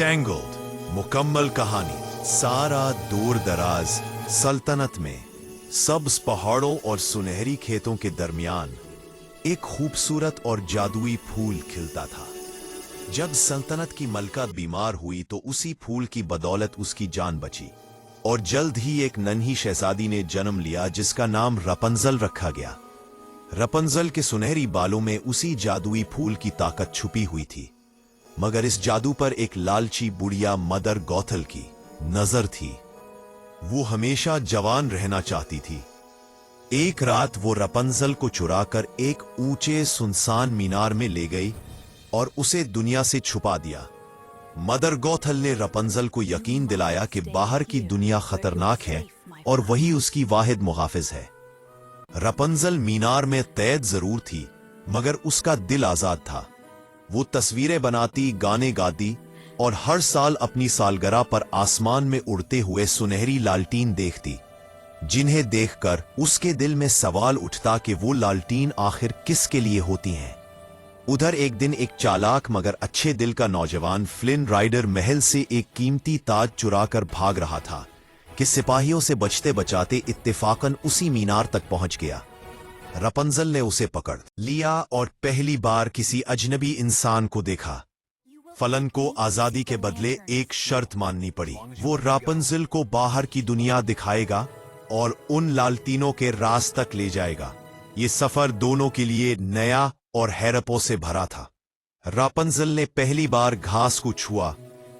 Tangled मुकम्मल कहानी। सारा दूर दराज सल्तनत में सब्ज पहाड़ों और सुनहरी खेतों के दरमियान एक खूबसूरत और जादुई फूल खिलता था। जब सल्तनत की मलका बीमार हुई तो उसी फूल की बदौलत उसकी जान बची और जल्द ही एक नन्ही शहजादी ने जन्म लिया जिसका नाम रपंजल रखा गया। रपंजल के सुनहरी बालों में उसी जादुई फूल की ताकत छुपी हुई थी, मगर इस जादू पर एक लालची बुढ़िया मदर गौथल की नजर थी। वो हमेशा जवान रहना चाहती थी। एक रात वो रपंजल को चुराकर एक ऊंचे सुनसान मीनार में ले गई और उसे दुनिया से छुपा दिया। मदर गौथल ने रपंजल को यकीन दिलाया कि बाहर की दुनिया खतरनाक है और वही उसकी वाहिद मुहाफिज है। रपंजल मीनार में कैद जरूर थी, मगर उसका दिल आजाद था। वो तस्वीरें बनाती, गाने गाती और हर साल अपनी सालगिरह पर आसमान में उड़ते हुए सुनहरी लालटीन देखती, जिन्हें देखकर उसके दिल में सवाल उठता कि वो लालटीन आखिर किसके लिए होती हैं। उधर एक दिन एक चालाक मगर अच्छे दिल का नौजवान फ्लिन राइडर महल से एक कीमती ताज चुराकर भाग रहा था कि सिपाहियों से बचते बचाते इत्तेफाकन उसी मीनार तक पहुंच गया। रपंजल ने उसे पकड़ लिया और पहली बार किसी अजनबी इंसान को देखा। फलन को आजादी के बदले एक शर्त माननी पड़ी। वो रापंजल को बाहर की दुनिया दिखाएगा और उन लालटीनों के राज तक ले जाएगा। ये सफर दोनों के लिए नया और हैरतों से भरा था। रापंजल ने पहली बार घास को छुआ,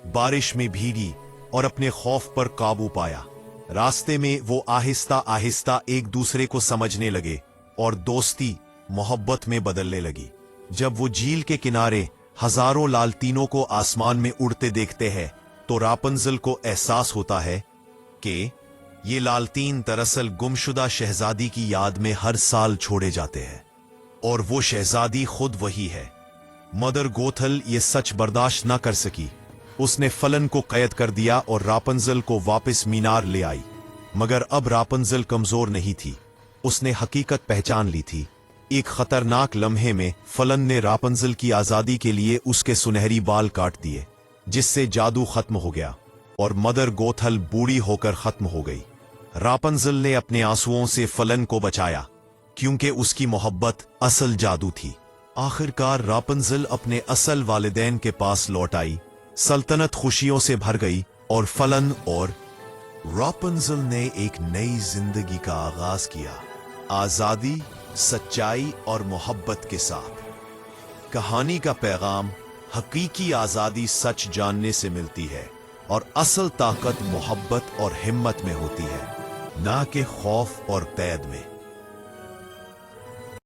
बारिश में भीगी और अपने खौफ पर काबू पाया। रास्ते में वो आहिस्ता आहिस्ता एक दूसरे को समझने लगे और दोस्ती मोहब्बत में बदलने लगी। जब वो झील के किनारे हजारों लालटीनों को आसमान में उड़ते देखते हैं तो रापंजल को एहसास होता है कि ये लालटीन दरअसल गुमशुदा शहजादी की याद में हर साल छोड़े जाते हैं और वो शहजादी खुद वही है। मदर गौथल ये सच बर्दाश्त न कर सकी। उसने फलन को कैद कर दिया और रापंजल को वापस मीनार ले आई। मगर अब रापंजल कमजोर नहीं थी, उसने हकीकत पहचान ली थी। एक खतरनाक लम्हे में फलन ने रापंजल की आजादी के लिए उसके सुनहरी बाल काट दिए, जिससे जादू खत्म हो गया और मदर गौथल बूढ़ी होकर खत्म हो गई। रापंजल ने अपने आंसुओं से फलन को बचाया क्योंकि उसकी मोहब्बत असल जादू थी। आखिरकार रापंजल अपने असल वालिदैन के पास लौट आई। सल्तनत खुशियों से भर गई और फलन और रापंजल ने एक नई जिंदगी का आगाज किया, आजादी, सच्चाई और मोहब्बत के साथ। कहानी का पैगाम: हकीकी आजादी सच जानने से मिलती है और असल ताकत मोहब्बत और हिम्मत में होती है, ना कि खौफ और कैद में।